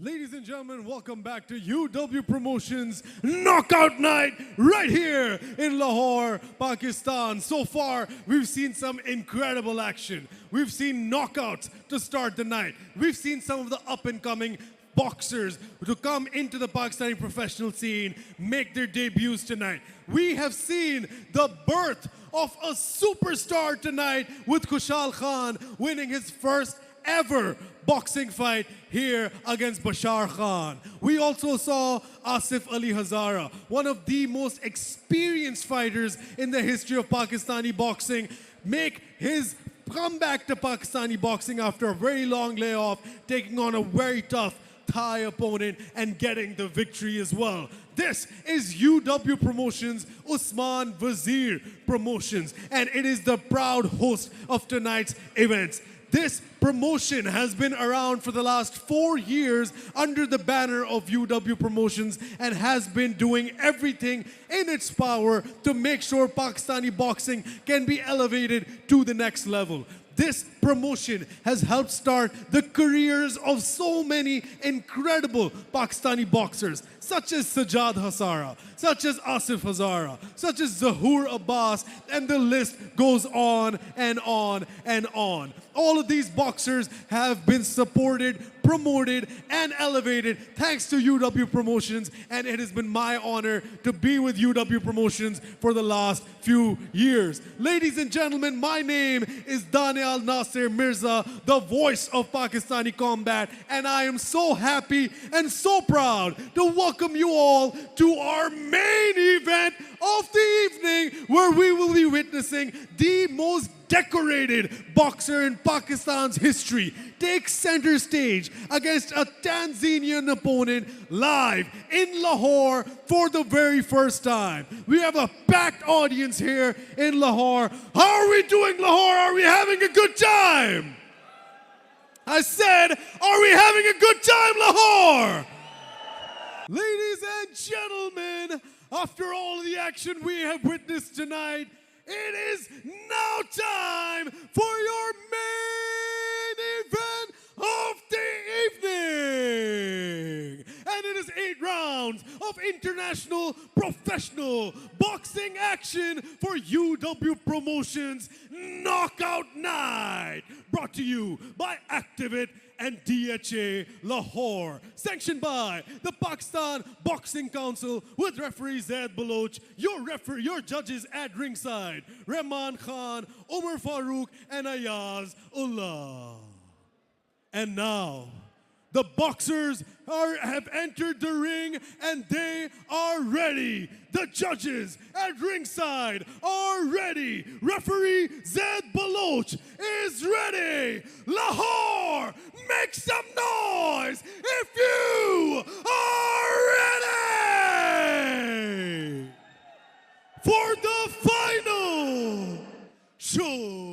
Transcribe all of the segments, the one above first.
Ladies and gentlemen, welcome back to UW Promotions Knockout Night right here in Lahore, Pakistan. So far, we've seen some incredible action. We've seen knockouts to start the night. We've seen some of the up-and-coming boxers to come into the Pakistani professional scene, make their debuts tonight. We have seen the birth of a superstar tonight with Kushal Khan winning his first ever boxing fight here against Bashar Khan. We also saw Asif Ali Hazara, one of the most experienced fighters in the history of Pakistani boxing, make his comeback to Pakistani boxing after a very long layoff, taking on a very tough Thai opponent and getting the victory as well. This is UW Promotions, Usman Wazeer Promotions, and it is the proud host of tonight's events. This promotion has been around for the last 4 years under the banner of UW Promotions and has been doing everything in its power to make sure Pakistani boxing can be elevated to the next level. This promotion has helped start the careers of so many incredible Pakistani boxers, such as Sajjad Hazara, such as Asif Hazara, such as Zahoor Abbas, and the list goes on and on and on. All of these boxers have been supported, promoted, and elevated thanks to UW Promotions, and it has been my honor to be with UW Promotions for the last few years. Ladies and gentlemen, my name is Daniel Nasir Mirza, the voice of Pakistani combat, and I am so happy and so proud to welcome you all to our main event of the evening, where we will be witnessing the most decorated boxer in Pakistan's history take center stage against a Tanzanian opponent live in Lahore for the very first time. We have a packed audience here in Lahore. How are we doing, Lahore? Are we having a good time? I said, are we having a good time, Lahore? Ladies and gentlemen, after all the action we have witnessed tonight, it is now time for your main event of the evening. And it is 8 rounds of international professional boxing action for UW Promotions Knockout Night. Brought to you by Activate and DHA Lahore. Sanctioned by the Pakistan Boxing Council with referee Zaid Baloch, your judges at ringside, Rahman Khan, Umar Farooq, and Ayaz Ullah. And now, the boxers have entered the ring and they are ready. The judges at ringside are ready. Referee Zaid Baloch is ready. Lahore, make some noise if you are ready for the final show.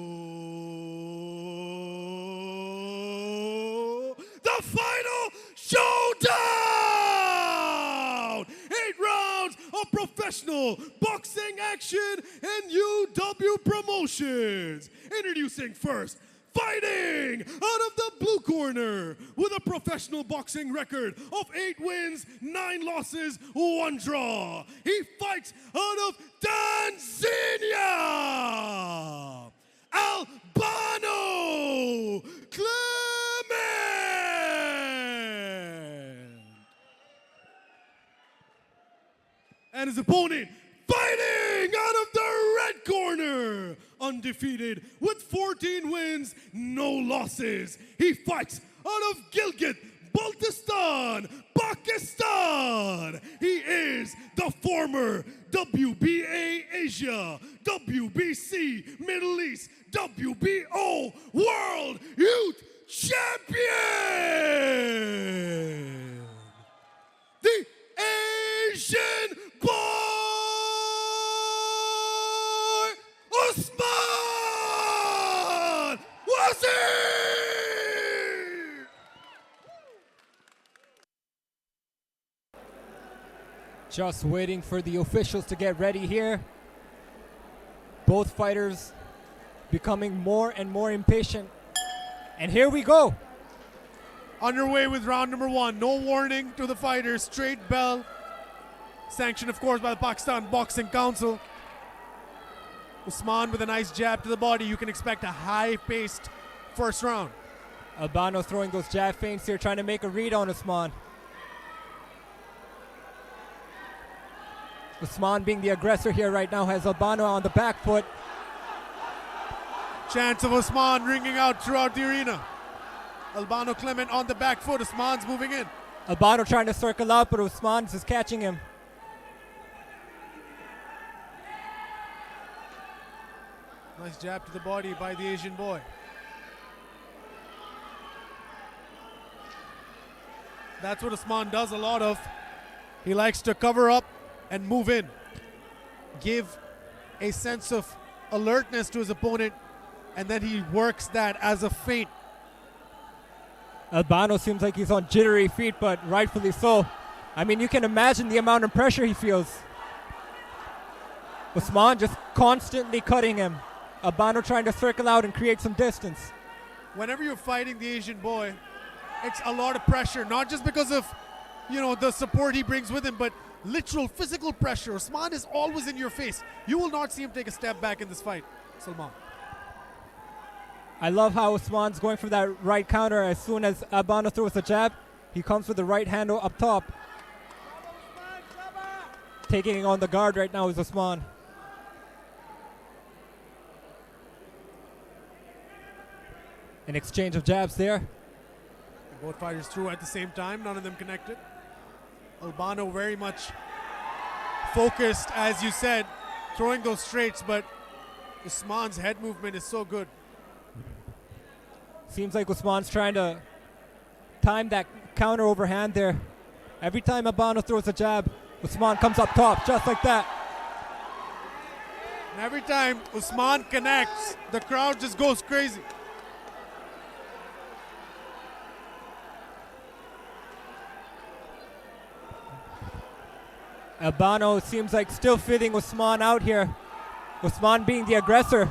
The final showdown! 8 rounds of professional boxing action in UW Promotions. Introducing first, fighting out of the blue corner with a professional boxing record of 8 wins, 9 losses, 1 draw. He fights out of Tanzania, Alabno Clement. And his opponent, fighting out of the red corner, undefeated with 14 wins, no losses. He fights out of Gilgit, Baltistan, Pakistan. He is the former WBA Asia, WBC Middle East, WBO World Youth Champion. The Asian boy, Usman Wazeer. Just waiting for the officials to get ready here. Both fighters becoming more and more impatient. And here we go. Underway with round number 1. No warning to the fighters. Straight bell. Sanctioned, of course, by the Pakistan Boxing Council. Usman with a nice jab to the body. You can expect a high-paced first round. Albano throwing those jab feints here, trying to make a read on Usman. Usman being the aggressor here right now has Albano on the back foot. Chants of Usman ringing out throughout the arena. Alabno Clement on the back foot. Usman's moving in. Albano trying to circle out, but Usman is catching him. Nice jab to the body by the Asian boy. That's what Usman does a lot of. He likes to cover up and move in. Give a sense of alertness to his opponent, and then he works that as a feint. Albano seems like he's on jittery feet, but rightfully so. I mean, you can imagine the amount of pressure he feels. Usman just constantly cutting him. Albano trying to circle out and create some distance. Whenever you're fighting the Asian boy, it's a lot of pressure, not just because of, the support he brings with him, but literal physical pressure. Usman is always in your face. You will not see him take a step back in this fight, Salman. I love how Usman's going for that right counter. As soon as Albano throws a jab, he comes with the right handle up top. Taking on the guard right now is Usman. An exchange of jabs there. Both fighters threw at the same time, none of them connected. Albano very much focused, as you said, throwing those straights, but Usman's head movement is so good. Seems like Usman's trying to time that counter overhand there. Every time Albano throws a jab, Usman comes up top, just like that. And every time Usman connects, the crowd just goes crazy. Albano seems like still fitting Usman out here. Usman being the aggressor.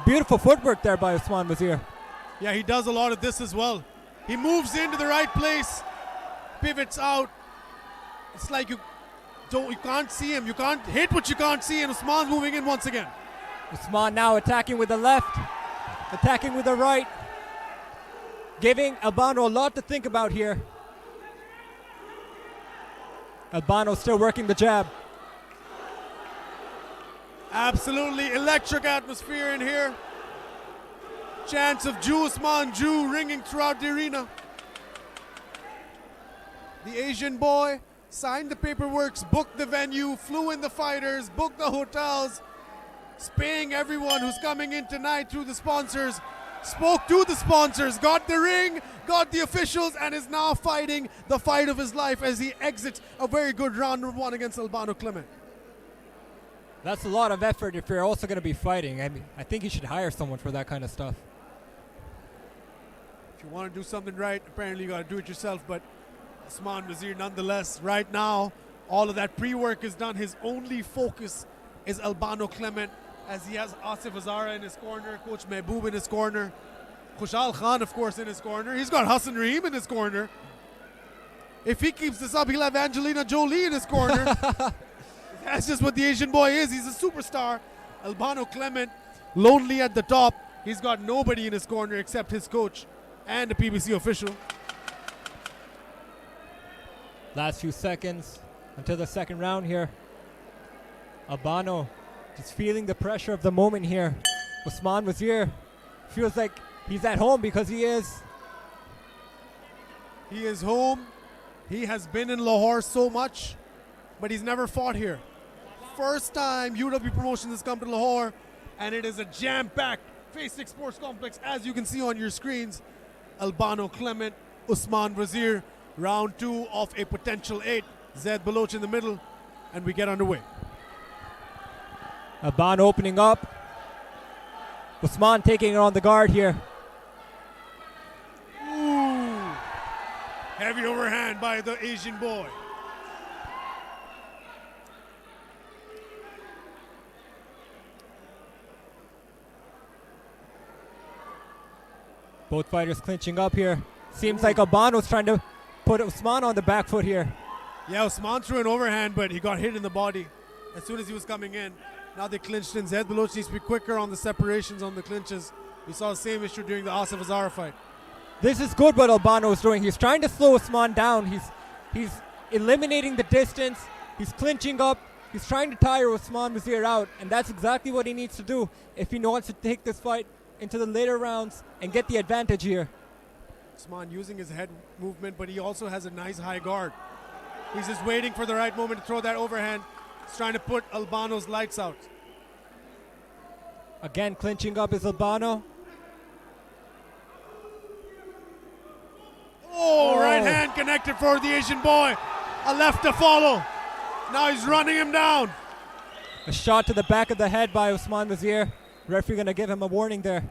Beautiful footwork there by Usman Wazeer. Yeah, he does a lot of this as well. He moves into the right place, pivots out. It's like you can't see him. You can't hit what you can't see, and Usman's moving in once again. Usman now attacking with the left, attacking with the right, giving Albano a lot to think about here. Albano still working the jab. Absolutely electric atmosphere in here. Chants of Jew Usman Jew ringing throughout the arena. The Asian boy signed the paperwork, booked the venue, flew in the fighters, booked the hotels, paying everyone who's coming in tonight through the sponsors, spoke to the sponsors, got the ring, got the officials, and is now fighting the fight of his life as he exits a very good round number 1 against Alabno Clement. That's a lot of effort if you're also going to be fighting. I mean, I think you should hire someone for that kind of stuff. If you want to do something right, apparently you got to do it yourself, but Usman Wazeer nonetheless, right now, all of that pre-work is done. His only focus is Alabno Clement, as he has Asif Azara in his corner, Coach Mehboob in his corner, Khushal Khan, of course, in his corner. He's got Hassan Rahim in his corner. If he keeps this up, he'll have Angelina Jolie in his corner. That's just what the Asian boy is. He's a superstar. Alabno Clement, lonely at the top. He's got nobody in his corner except his coach and a PBC official. Last few seconds until the second round here. Albano just feeling the pressure of the moment here. Usman Wazeer feels like he's at home because he is. He is home. He has been in Lahore so much, but he's never fought here. First time UW Promotions has come to Lahore, and it is a jam-packed Phase 6 Sports Complex, as you can see on your screens. Alabno Clement, Usman Wazeer, round 2 of a potential 8. Zed Baloch in the middle, and we get underway. Albano opening up. Usman taking it on the guard here. Ooh. Heavy overhand by the Asian boy. Both fighters clinching up here. Seems like Albano's trying to put Usman on the back foot here. Yeah, Usman threw an overhand, but he got hit in the body as soon as he was coming in. Now they clinched in. Zaid Baloch needs to be quicker on the separations, on the clinches. We saw the same issue during the Asif Azara fight. This is good what Albano is doing. He's trying to slow Usman down. He's eliminating the distance. He's clinching up. He's trying to tire Usman Wazeer out, and that's exactly what he needs to do if he wants to take this fight into the later rounds and get the advantage here. Usman using his head movement, but he also has a nice high guard. He's just waiting for the right moment to throw that overhand. He's trying to put Albano's lights out. Again, clinching up is Albano. Oh, right hand connected for the Asian boy. A left to follow. Now he's running him down. A shot to the back of the head by Usman Wazeer. Referee gonna give him a warning there.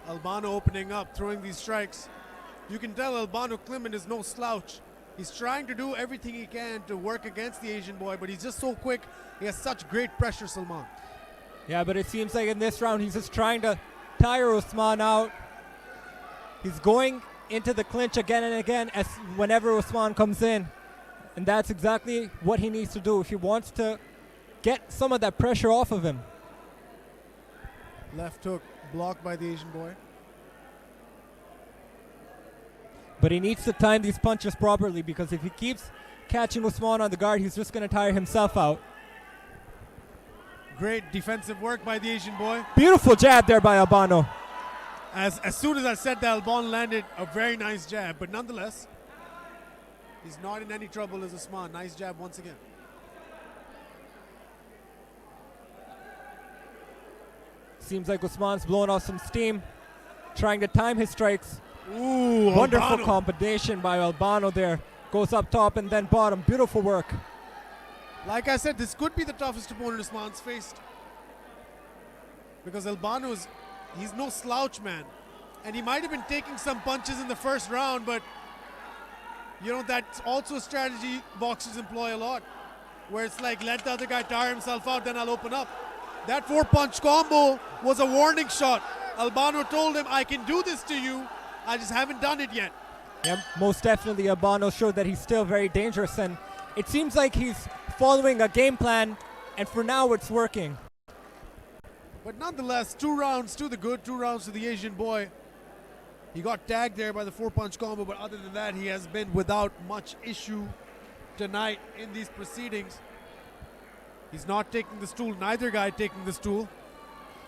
Albano opening up, throwing these strikes. You can tell Alabno Clement is no slouch. He's trying to do everything he can to work against the Asian boy, but he's just so quick. He has such great pressure, Salman. Yeah, but it seems like in this round he's just trying to tire Usman out. He's going into the clinch again and again as whenever Usman comes in. And that's exactly what he needs to do if he wants to get some of that pressure off of him. Left hook blocked by the Asian boy. But he needs to time these punches properly, because if he keeps catching Usman on the guard, he's just going to tire himself out. Great defensive work by the Asian boy. Beautiful jab there by Albano. As soon as I said that, Albano landed a very nice jab, but nonetheless, he's not in any trouble as Usman. Nice jab once again. Seems like Usman's blowing off some steam, trying to time his strikes. Ooh, Wonderful Albano. combination by Albano there. Goes up top and then bottom. Beautiful work. Like I said, this could be the toughest opponent Usman's faced. Because Albano's, he's no slouch, man. And he might have been taking some punches in the first round, but you know, that's also a strategy boxers employ a lot. Where it's like, let the other guy tire himself out, then I'll open up. That 4-punch combo was a warning shot. Albano told him, I can do this to you, I just haven't done it yet. Yeah, most definitely Albano showed that he's still very dangerous, and it seems like he's following a game plan, and for now it's working. But nonetheless, 2 rounds to the good, 2 rounds to the Asian boy. He got tagged there by the 4-punch combo, but other than that, he has been without much issue tonight in these proceedings. He's not taking the stool, neither guy taking the stool.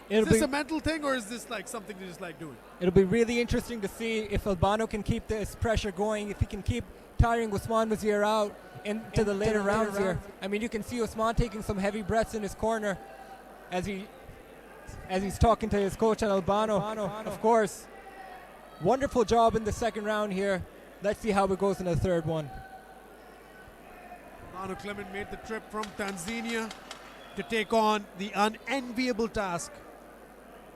Is this a mental thing, or is this like something they just like doing? It'll be really interesting to see if Albano can keep this pressure going, if he can keep tiring Usman Wazeer out into the later rounds here. I mean, you can see Usman taking some heavy breaths in his corner as he's talking to his coach, and Albano, of course. Wonderful job in the second round here. Let's see how it goes in the third one. Alabno Clement made the trip from Tanzania to take on the unenviable task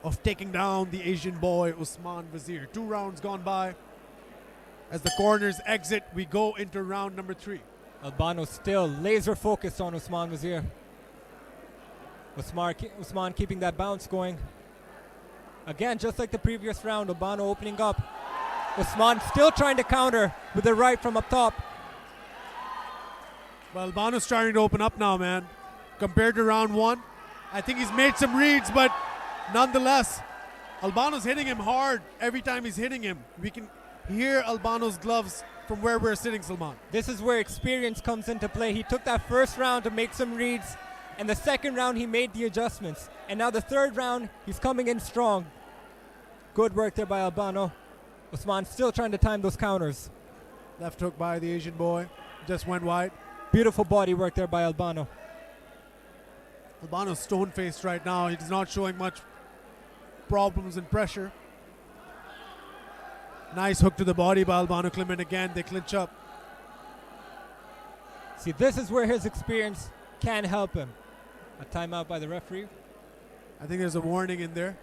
of taking down the Asian boy Usman Wazeer. 2 rounds gone by. As the corners exit, we go into round number 3. Albano still laser focused on Usman Wazeer. Usman keeping that bounce going. Again, just like the previous round, Albano opening up. Usman still trying to counter with the right from up top. Well, Albano's starting to open up now, man. Compared to round 1, I think he's made some reads, but nonetheless, Albano's hitting him hard every time he's hitting him. We can hear Albano's gloves from where we're sitting, Salman. This is where experience comes into play. He took that first round to make some reads, and the second round he made the adjustments. And now the third round, he's coming in strong. Good work there by Albano. Usman still trying to time those counters. Left hook by the Asian boy, just went wide. Beautiful body work there by Albano. Albano's stone-faced right now. He's not showing much problems and pressure. Nice hook to the body by Alabno Clement again. They clinch up. See, this is where his experience can help him. A timeout by the referee. I think there's a warning in there.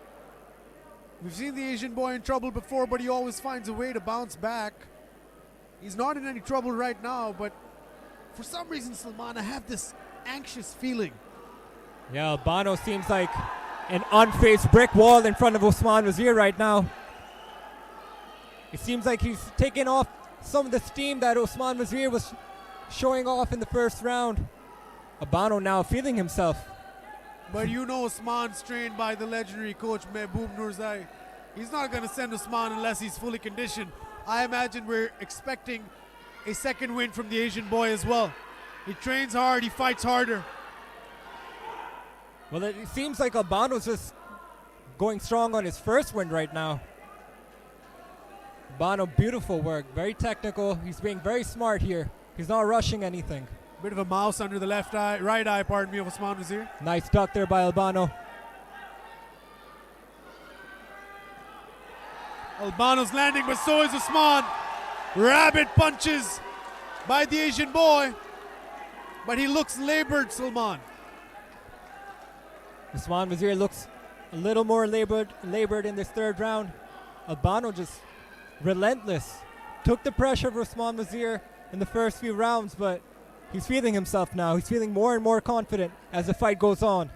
We've seen the Asian boy in trouble before, but he always finds a way to bounce back. He's not in any trouble right now, but for some reason, Salman, I have this anxious feeling. Yeah, Albano seems like an unfaced brick wall in front of Usman Wazeer right now. It seems like he's taking off some of the steam that Usman Wazeer was showing off in the first round. Albano now feeling himself. But you know Usman's trained by the legendary coach Mehboob Nurzai. He's not going to send Usman unless he's fully conditioned. I imagine we're expecting a second win from the Asian boy as well. He trains hard, he fights harder. Well, it seems like Albano's just going strong on his first win right now. Albano, beautiful work, very technical. He's being very smart here. He's not rushing anything. Bit of a mouse under the left eye, right eye, pardon me, of Usman Wazeer. Nice duck there by Albano. Albano's landing, but so is Usman. Rabbit punches by the Asian boy, but he looks labored, Salman. Usman Wazeer looks a little more labored in this third round. Albano just relentless. Took the pressure of Usman Wazeer in the first few rounds, but he's feeling himself now. He's feeling more and more confident as the fight goes on.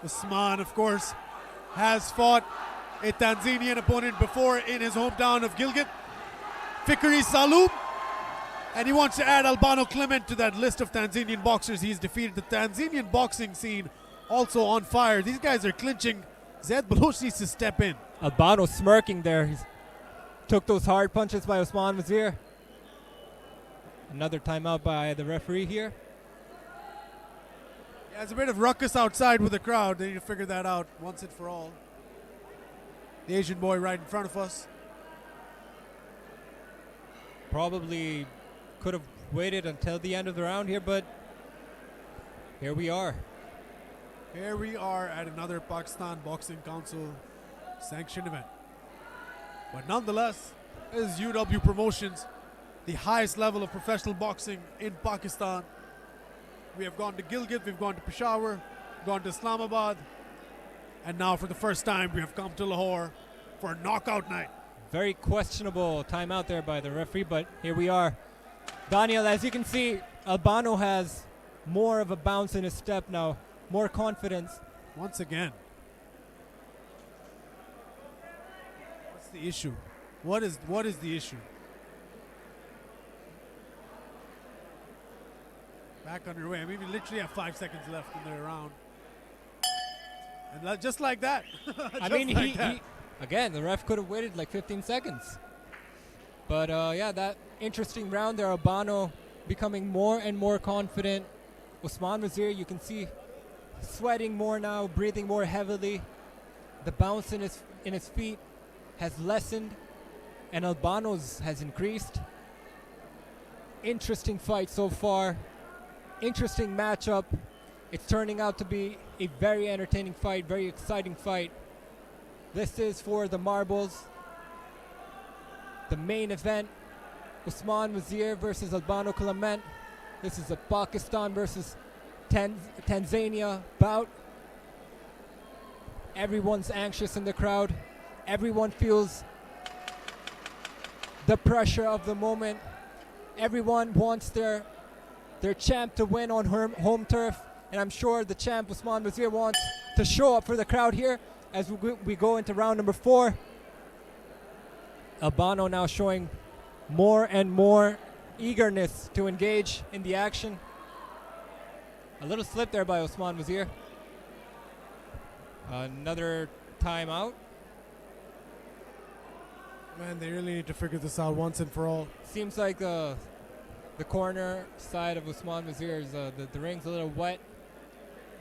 Usman, of course, has fought a Tanzanian opponent before in his hometown of Gilgit, Fikri Salum, and he wants to add Alabno Clement to that list of Tanzanian boxers he's defeated. The Tanzanian boxing scene also on fire. These guys are clinching. Zed Baloch needs to step in. Albano smirking there. He took those hard punches by Usman Wazeer. Another timeout by the referee here. Yeah, there's a bit of ruckus outside with the crowd. They need to figure that out once and for all. The Asian boy right in front of us. Probably could have waited until the end of the round here, but here we are. Here we are at another Pakistan Boxing Council sanctioned event. But nonetheless, this is UW Promotions, the highest level of professional boxing in Pakistan. We have gone to Gilgit, we've gone to Peshawar, gone to Islamabad, and now for the first time we have come to Lahore for a knockout night. Very questionable timeout there by the referee, but here we are. Daniel, as you can see, Albano has more of a bounce in his step now, more confidence. Once again, what's the issue? What is the issue? Back underway. I mean, we literally have 5 seconds left in the round. And just like that. I mean, he again, the ref could have waited like 15 seconds. But yeah, that interesting round there. Albano becoming more and more confident. Usman Wazeer, you can see, sweating more now, breathing more heavily. The bounce in his feet has lessened, and Albano's has increased. Interesting fight so far. Interesting matchup. It's turning out to be a very entertaining fight, very exciting fight. This is for the marbles. The main event, Usman Wazeer versus Alabno Clement. This is a Pakistan versus Tanzania bout. Everyone's anxious in the crowd. Everyone feels the pressure of the moment. Everyone wants their champ to win on home turf, and I'm sure the champ Usman Wazeer wants to show up for the crowd here as we go into round number 4. Albano now showing more and more eagerness to engage in the action. A little slip there by Usman Wazeer. Another timeout. Man, they really need to figure this out once and for all. Seems like the corner side of Usman Wazeer is the ring's a little wet.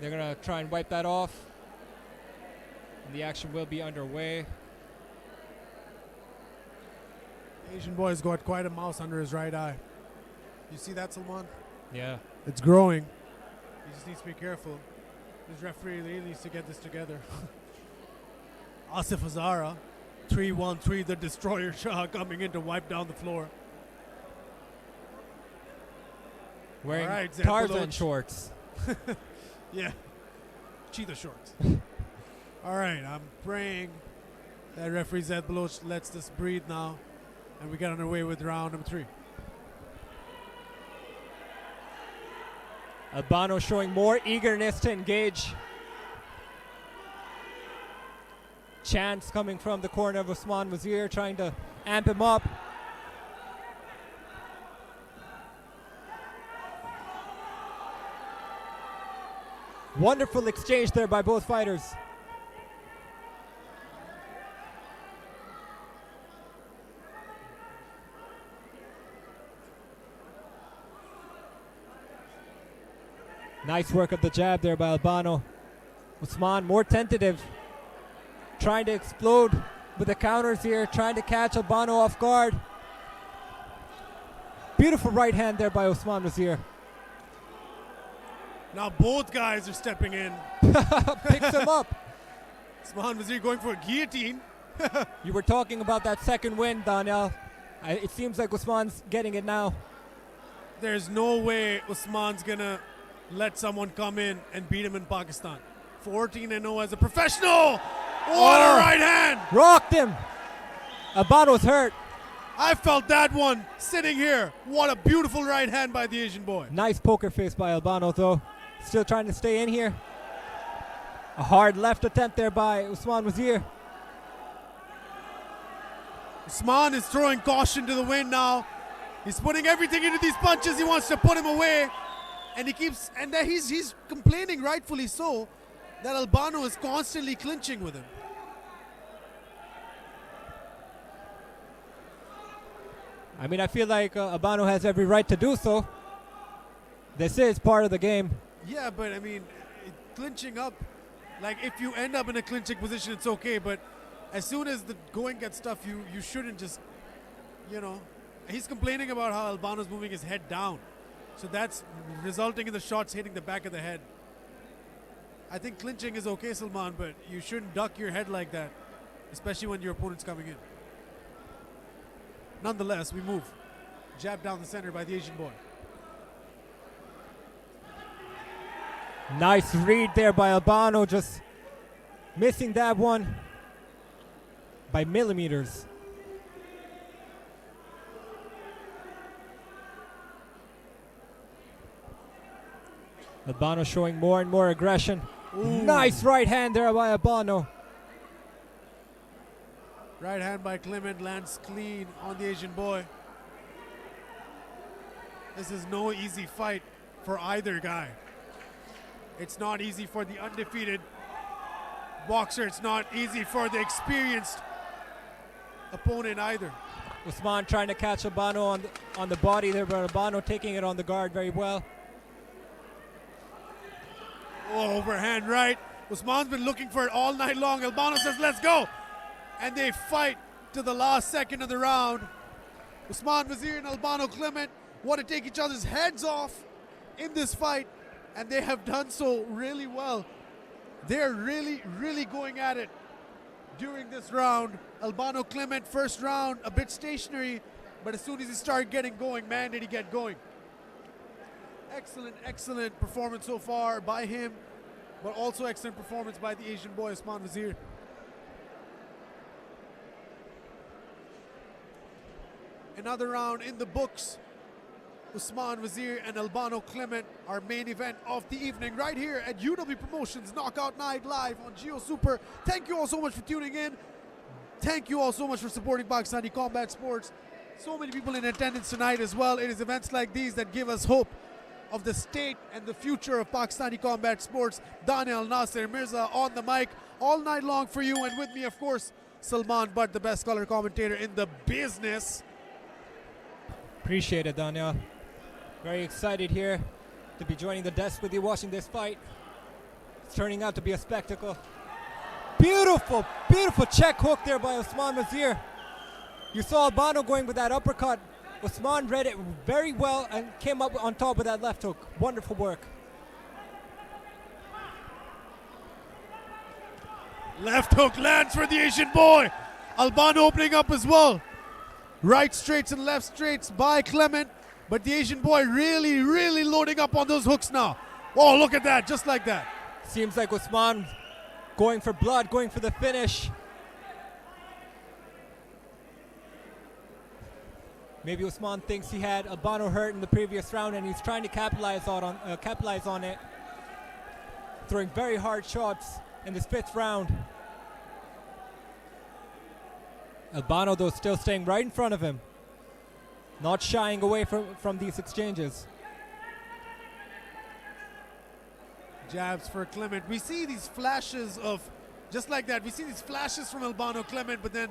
They're gonna try and wipe that off. And the action will be underway. The Asian boy's got quite a mouse under his right eye. You see that, Salman? Yeah. It's growing. He just needs to be careful. This referee really needs to get this together. Asif Hazara, 3-1-3, the Destroyer Shah coming in to wipe down the floor. Wearing right, Tarzan shorts. Yeah, cheetah shorts. All right, I'm praying that referee Zed Baloch lets this breathe now, and we get underway with round number 3. Albano showing more eagerness to engage. Chance coming from the corner of Usman Wazeer, trying to amp him up. Wonderful exchange there by both fighters. Nice work of the jab there by Albano. Usman more tentative, trying to explode with the counters here, trying to catch Albano off guard. Beautiful right hand there by Usman Wazeer. Now both guys are stepping in. Picks him up. Usman Wazeer going for a guillotine. You were talking about that second win, Daniel. It seems like Usman's getting it now. There's no way Usman's gonna let someone come in and beat him in Pakistan. 14-0 as a professional. What a right hand! Rocked him. Albano's hurt. I felt that one sitting here. What a beautiful right hand by the Asian boy. Nice poker face by Albano though. Still trying to stay in here. A hard left attempt there by Usman Wazeer. Usman is throwing caution to the wind now. He's putting everything into these punches. He wants to put him away. And he's complaining, rightfully so, that Albano is constantly clinching with him. I mean, I feel like Albano has every right to do so. This is part of the game. Yeah, but I mean, clinching up, like if you end up in a clinching position, it's okay. But as soon as the going gets tough, you shouldn't just, you know. He's complaining about how Albano's moving his head down. So that's resulting in the shots hitting the back of the head. I think clinching is okay, Salman, but you shouldn't duck your head like that, especially when your opponent's coming in. Nonetheless, we move. Jab down the center by the Asian boy. Nice read there by Albano, just missing that one by millimeters. Albano showing more and more aggression. Ooh. Nice right hand there by Albano. Right hand by Clement lands clean on the Asian boy. This is no easy fight for either guy. It's not easy for the undefeated boxer. It's not easy for the experienced opponent either. Usman trying to catch Albano on the body there, but Albano taking it on the guard very well. Oh, overhand right. Usman's been looking for it all night long. Albano says, let's go. And they fight to the last second of the round. Usman Wazeer and Alabno Clement want to take each other's heads off in this fight, and they have done so really well. They're really, really going at it during this round. Alabno Clement, first round, a bit stationary, but as soon as he started getting going, man, did he get going. Excellent, excellent performance so far by him, but also excellent performance by the Asian boy, Usman Wazeer. Another round in the books. Usman Wazeer and Alabno Clement, our main event of the evening, right here at UW Promotions Knockout Night live on Geo Super. Thank you all so much for tuning in. Thank you all so much for supporting Pakistani combat sports. So many people in attendance tonight as well. It is events like these that give us hope of the state and the future of Pakistani combat sports. Daniel Nasser Mirza on the mic all night long for you, and with me, of course, Salman Butt, the best color commentator in the business. Appreciate it, Daniel. Very excited here to be joining the desk with you watching this fight. It's turning out to be a spectacle. Beautiful, beautiful check hook there by Usman Wazeer. You saw Albano going with that uppercut. Usman read it very well and came up on top with that left hook. Wonderful work. Left hook lands for the Asian boy. Albano opening up as well. Right straights and left straights by Clement, but the Asian boy really, really loading up on those hooks now. Oh, look at that, just like that. Seems like Usman going for blood, going for the finish. Maybe Usman thinks he had Albano hurt in the previous round and he's trying to capitalize on it. Throwing very hard shots in this 5th round. Albano though still staying right in front of him. Not shying away from these exchanges. Jabs for Clement. We see these flashes of, just like that, we see these flashes from Albano Clement, but then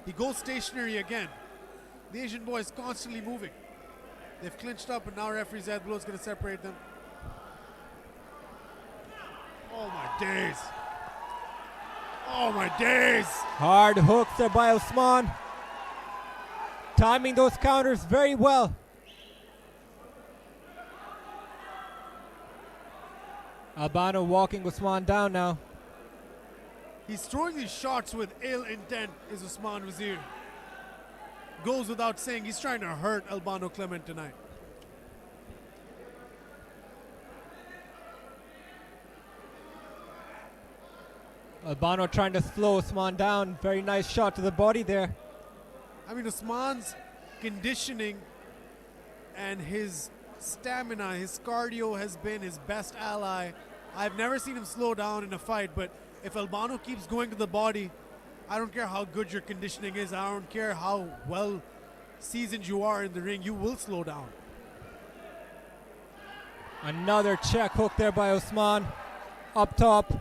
he goes stationary again. The Asian boy is constantly moving. They've clinched up and now referee's head blow is going to separate them. Oh my days. Oh my days. Hard hooks there by Usman. Timing those counters very well. Albano walking Usman down now. He's throwing these shots with ill intent, is Usman Wazeer. Goes without saying, he's trying to hurt Alabno Clement tonight. Albano trying to slow Usman down. Very nice shot to the body there. I mean, Usman's conditioning and his stamina, his cardio has been his best ally. I've never seen him slow down in a fight, but if Albano keeps going to the body, I don't care how good your conditioning is, I don't care how well seasoned you are in the ring, you will slow down. Another check hook there by Usman. Up top.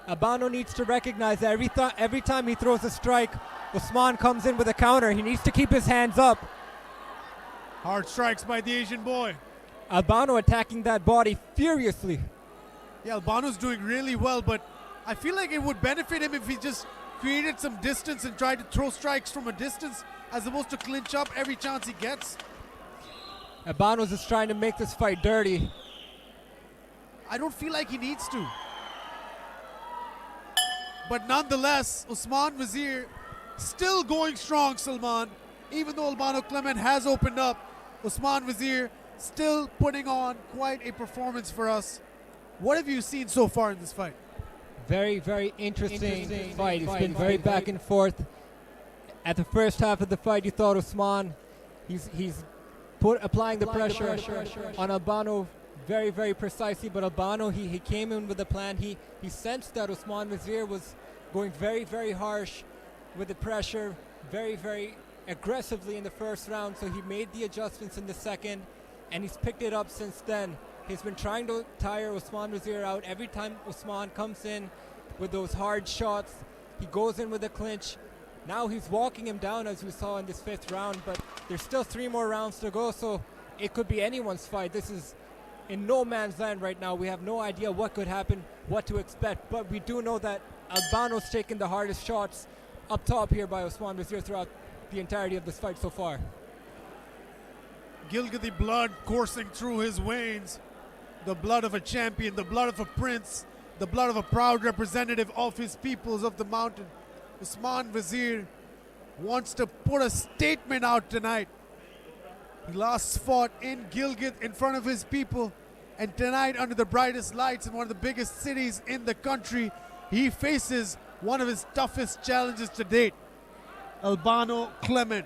Albano needs to recognize that every time he throws a strike, Usman comes in with a counter. He needs to keep his hands up. Hard strikes by the Asian boy. Albano attacking that body furiously. Yeah, Albano's doing really well, but I feel like it would benefit him if he just created some distance and tried to throw strikes from a distance as opposed to clinch up every chance he gets. Albano's just trying to make this fight dirty. I don't feel like he needs to. But nonetheless, Usman Wazeer still going strong, Salman. Even though Albano Clement has opened up, Usman Wazeer still putting on quite a performance for us. What have you seen so far in this fight? Very, very interesting fight. It's been very back and forth. At the first half of the fight, you thought Usman, he's applying the pressure on Albano very, very precisely, but Albano, he came in with a plan. He sensed that Usman Wazeer was going very, very harsh with the pressure, very, very aggressively in the first round, so he made the adjustments in the second, and he's picked it up since then. He's been trying to tire Usman Wazeer out. Every time Usman comes in with those hard shots, he goes in with a clinch. Now he's walking him down, as we saw in this 5th round, but there's still 3 more rounds to go, so it could be anyone's fight. This is in no man's land right now. We have no idea what could happen, what to expect, but we do know that Albano's taken the hardest shots up top here by Usman Wazeer throughout the entirety of this fight so far. Gilgadi blood coursing through his veins. The blood of a champion, the blood of a prince, the blood of a proud representative of his peoples of the mountain. Usman Wazeer wants to put a statement out tonight. He last fought in Gilgit in front of his people, and tonight under the brightest lights in one of the biggest cities in the country, he faces one of his toughest challenges to date, Alabno Clement.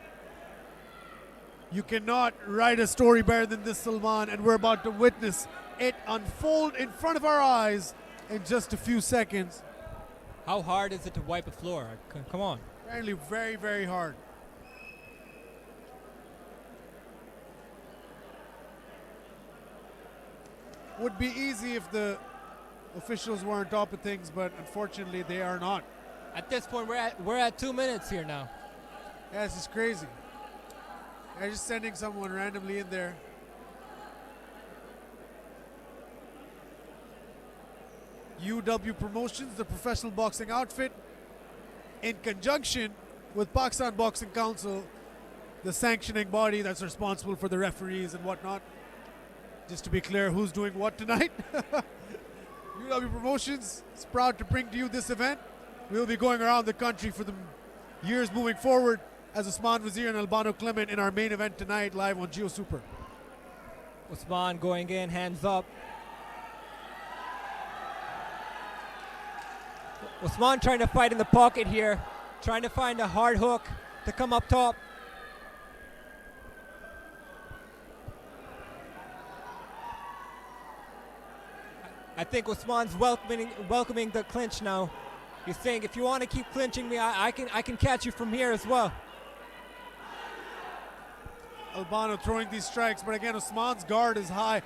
You cannot write a story better than this, Salman, and we're about to witness it unfold in front of our eyes in just a few seconds. How hard is it to wipe a floor? Come on. Apparently very, very hard. Would be easy if the officials were on top of things, but unfortunately they are not. At this point, we're at 2 minutes here now. Yeah, this is crazy. They're just sending someone randomly in there. UW Promotions, the professional boxing outfit, in conjunction with Pakistan Boxing Council, the sanctioning body that's responsible for the referees and whatnot. Just to be clear, who's doing what tonight? UW Promotions is proud to bring to you this event. We'll be going around the country for the years moving forward as Usman Wazeer and Alabno Clement in our main event tonight, live on Geo Super. Usman going in, hands up. Usman trying to fight in the pocket here, trying to find a hard hook to come up top. I think Usman's welcoming the clinch now. He's saying, if you want to keep clinching me, I can catch you from here as well. Albano throwing these strikes, but again, Usman's guard is high.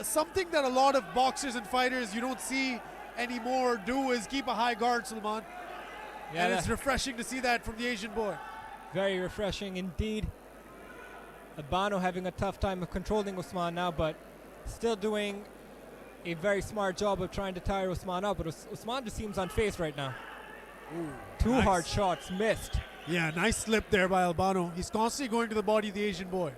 Something that a lot of boxers and fighters you don't see anymore do is keep a high guard, Sulman. Yeah, and it's refreshing to see that from the Asian boy. Very refreshing indeed. Albano having a tough time of controlling Usman now, but still doing a very smart job of trying to tire Usman up. But Usman just seems unfazed right now. Ooh, Two nice. hard shots missed. Yeah, nice slip there by Albano. He's constantly going to the body of the Asian boy.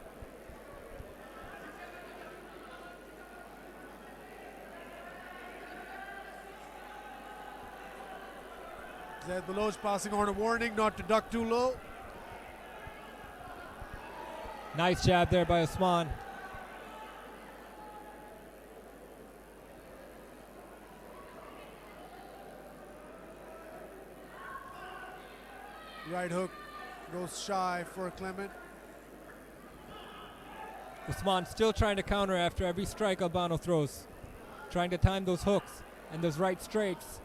Zed Baloch passing on a warning not to duck too low. Nice jab there by Usman. Right hook goes shy for Clement. Usman still trying to counter after every strike Albano throws. Trying to time those hooks and those right straights.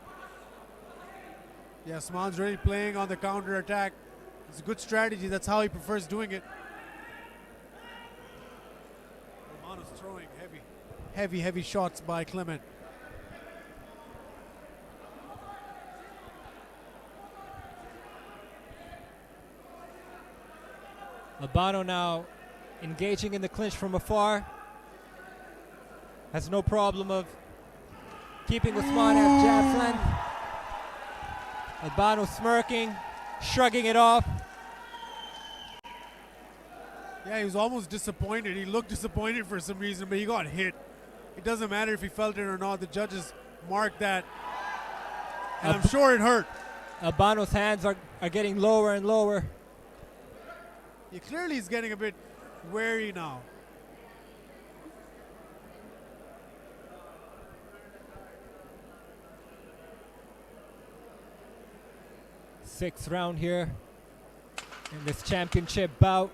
Yeah, Usman's really playing on the counter attack. It's a good strategy. That's how he prefers doing it. Albano's throwing heavy shots by Clement. Albano now engaging in the clinch from afar. Has no problem of keeping Usman at jab's length. Albano smirking, shrugging it off. Yeah, he was almost disappointed. He looked disappointed for some reason, but he got hit. It doesn't matter if he felt it or not. The judges marked that. And I'm sure it hurt. Albano's hands are getting lower and lower. Yeah, clearly he's getting a bit wary now. Sixth round here in this championship bout.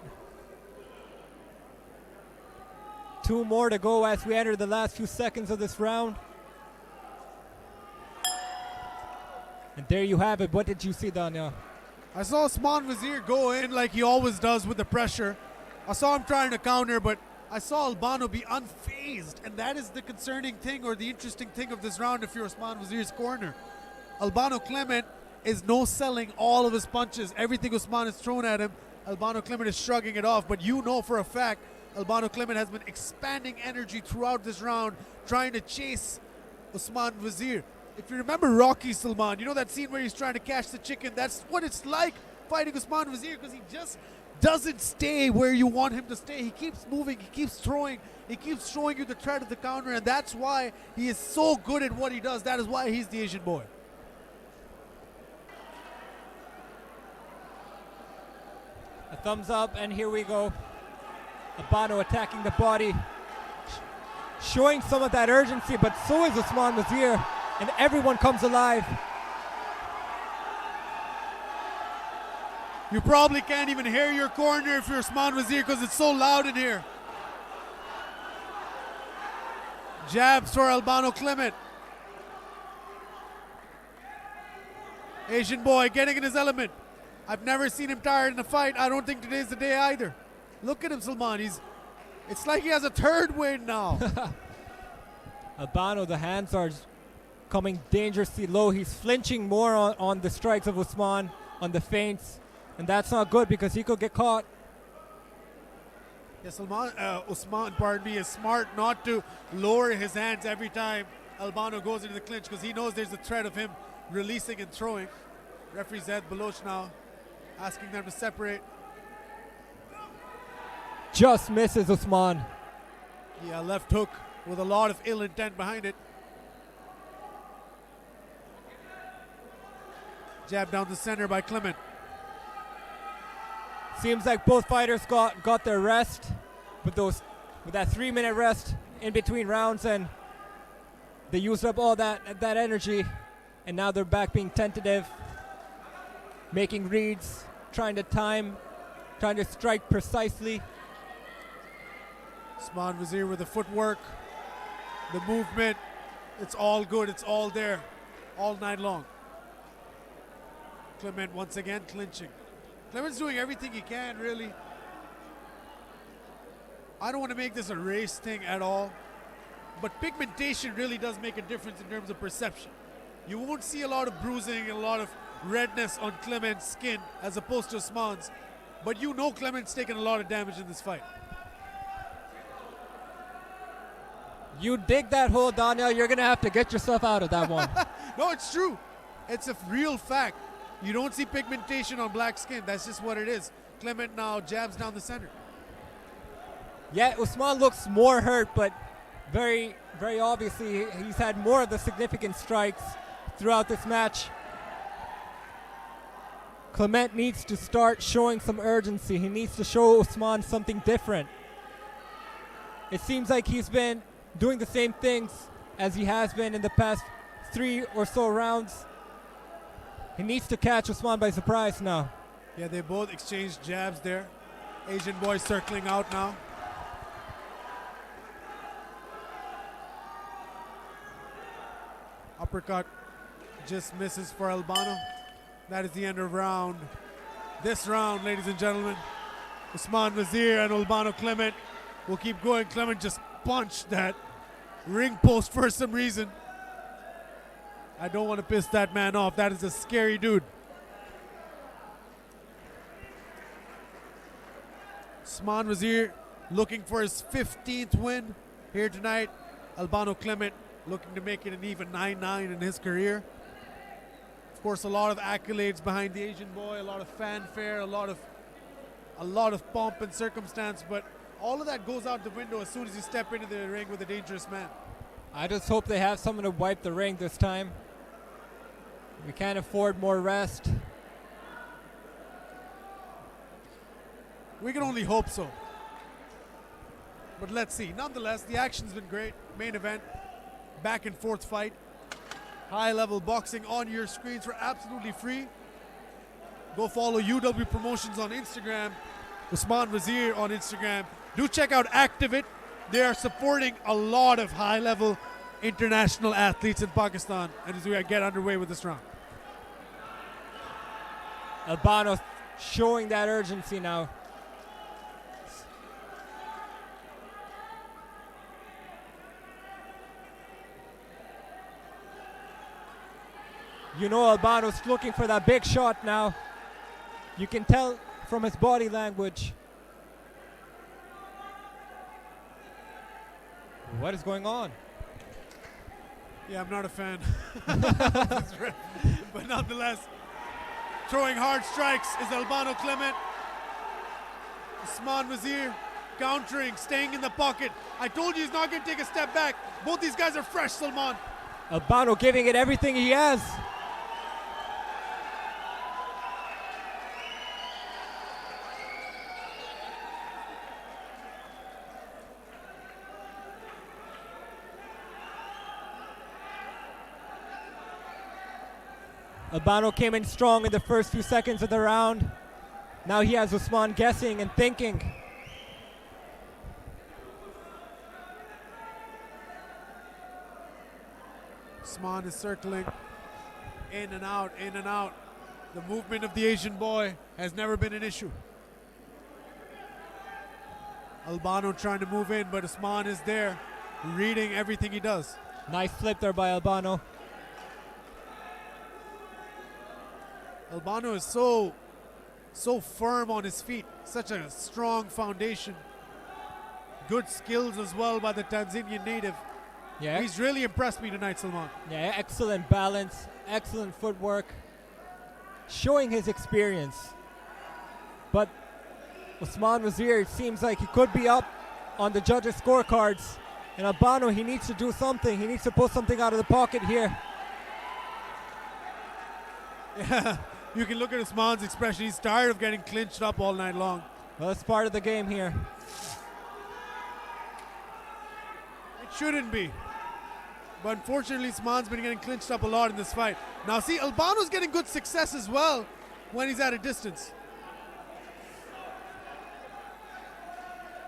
2 more to go as we enter the last few seconds of this round. And there you have it. What did you see, Daniel? I saw Usman Wazeer go in like he always does with the pressure. I saw him trying to counter, but I saw Albano be unfazed. And that is the concerning thing or the interesting thing of this round if you're Usman Wazeer's corner. Alabno Clement is no-selling all of his punches. Everything Usman is thrown at him, Alabno Clement is shrugging it off. But you know for a fact, Alabno Clement has been expanding energy throughout this round, trying to chase Usman Wazeer. If you remember Rocky, Sulman, you know that scene where he's trying to catch the chicken? That's what it's like fighting Usman Wazeer, because he just doesn't stay where you want him to stay. He keeps moving, he keeps throwing, he keeps showing you the threat of the counter, and that's why he is so good at what he does. That is why he's the Asian boy. A thumbs up, and here we go. Albano attacking the body, showing some of that urgency, but so is Usman Wazeer, and everyone comes alive. You probably can't even hear your corner if you're Usman Wazeer because it's so loud in here. Jabs for Albano Clement. Asian boy getting in his element. I've never seen him tired in a fight. I don't think today's the day either. Look at him, Sulman. It's like he has a third win now. Albano, the hands are coming dangerously low. He's flinching more on the strikes of Usman, on the feints, and that's not good because he could get caught. Yes, Usman, pardon me, is smart not to lower his hands every time Albano goes into the clinch because he knows there's a threat of him releasing and throwing. Referee Zed Baloch now asking them to separate. Just misses Usman. Yeah, left hook with a lot of ill intent behind it. Jab down the center by Clement. Seems like both fighters got their rest with that 3-minute rest in between rounds, and they used up all that energy, and now they're back being tentative, making reads, trying to time, trying to strike precisely. Usman Wazeer with the footwork, the movement, It's all good. It's all there all night long. Clement once again clinching. Clement's doing everything he can, really. I don't want to make this a race thing at all, but pigmentation really does make a difference in terms of perception. You won't see a lot of bruising and a lot of redness on Clement's skin as opposed to Usman's, but you know Clement's taken a lot of damage in this fight. You dig that hole, Daniel, you're going to have to get yourself out of that one. No, it's true. It's a real fact. You don't see pigmentation on black skin. That's just what it is. Clement now jabs down the center. Yeah, Usman looks more hurt, but very, very obviously he's had more of the significant strikes throughout this match. Clement needs to start showing some urgency. He needs to show Usman something different. It seems like he's been doing the same things as he has been in the past 3 or so rounds. He needs to catch Usman by surprise now. Yeah, they both exchanged jabs there. Asian boy circling out now. Uppercut just misses for Albano. That is the end of round. This round, ladies and gentlemen, Usman Wazeer and Alabno Clement will keep going. Clement just punched that ring post for some reason. I don't want to piss that man off. That is a scary dude. Usman Wazeer looking for his 15th win here tonight. Alabno Clement looking to make it an even 9-9 in his career. Of course, a lot of accolades behind the Asian boy, a lot of fanfare, a lot of pomp and circumstance, but all of that goes out the window as soon as you step into the ring with a dangerous man. I just hope they have someone to wipe the ring this time. We can't afford more rest. We can only hope so. But let's see. Nonetheless, the action's been great. Main event, back and forth fight. High-level boxing on your screens for absolutely free. Go follow UW Promotions on Instagram, Usman Wazeer on Instagram. Do check out Activate. They are supporting a lot of high-level international athletes in Pakistan. And as we get underway with this round. Albano showing that urgency now. You know Albano's looking for that big shot now. You can tell from his body language. What is going on? Yeah, I'm not a fan. But nonetheless, throwing hard strikes is Alabno Clement. Usman Wazeer countering, staying in the pocket. I told you he's not going to take a step back. Both these guys are fresh, Salman. Albano giving it everything he has. Albano came in strong in the first few seconds of the round. Now he has Usman guessing and thinking. Usman is circling in and out, in and out. The movement of the Asian boy has never been an issue. Albano trying to move in, but Usman is there, reading everything he does. Nice flip there by Albano. Albano is so firm on his feet, such a strong foundation. Good skills as well by the Tanzanian native. Yeah. He's really impressed me tonight, Salman. Yeah, excellent balance, excellent footwork, showing his experience. But Usman Wazeer, it seems like he could be up on the judges' scorecards. And Albano, he needs to do something. He needs to pull something out of the pocket here. Yeah. You can look at Usman's expression. He's tired of getting clinched up all night long. Well, that's part of the game here. It shouldn't be. But unfortunately, Usman's been getting clinched up a lot in this fight. Now, see, Albano's getting good success as well when he's at a distance.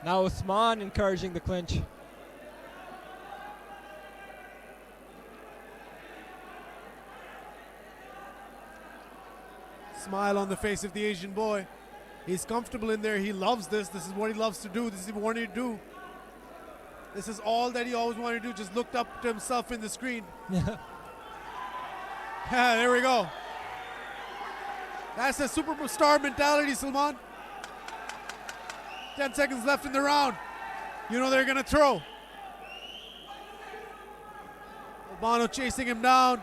Now Usman encouraging the clinch. Smile on the face of the Asian boy. He's comfortable in there. He loves this. This is what he loves to do. This is what he wanted to do. This is all that he always wanted to do. Just looked up to himself in the screen. Yeah, there we go. That's a superstar mentality, Salman. 10 seconds left in the round. You know they're going to throw. Albano chasing him down.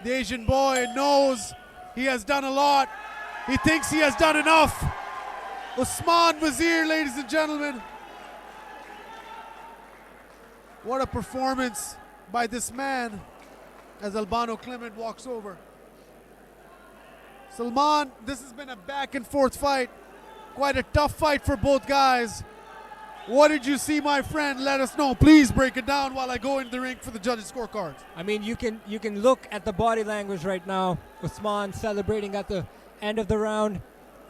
The Asian boy knows he has done a lot. He thinks he has done enough. Usman Wazeer, ladies and gentlemen. What a performance by this man as Alabno Clement walks over. Salman, this has been a back and forth fight. Quite a tough fight for both guys. What did you see, my friend? Let us know. Please break it down while I go into the ring for the judges' scorecards. I mean, you can look at the body language right now. Usman celebrating at the end of the round,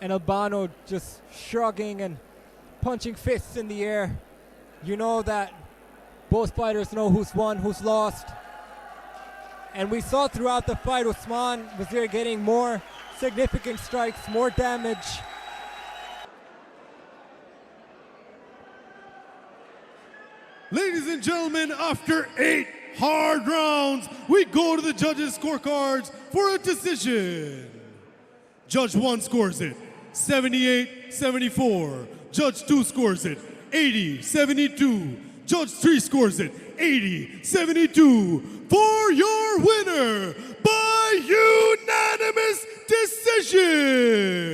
and Albano just shrugging and punching fists in the air. You know that both fighters know who's won, who's lost. And we saw throughout the fight Usman Wazeer getting more significant strikes, more damage. Ladies and gentlemen, after 8 hard rounds, we go to the judges' scorecards for a decision. Judge 1 scores it 78-74. Judge 2 scores it 80-72. Judge 3 scores it 80-72 for your winner by unanimous decision.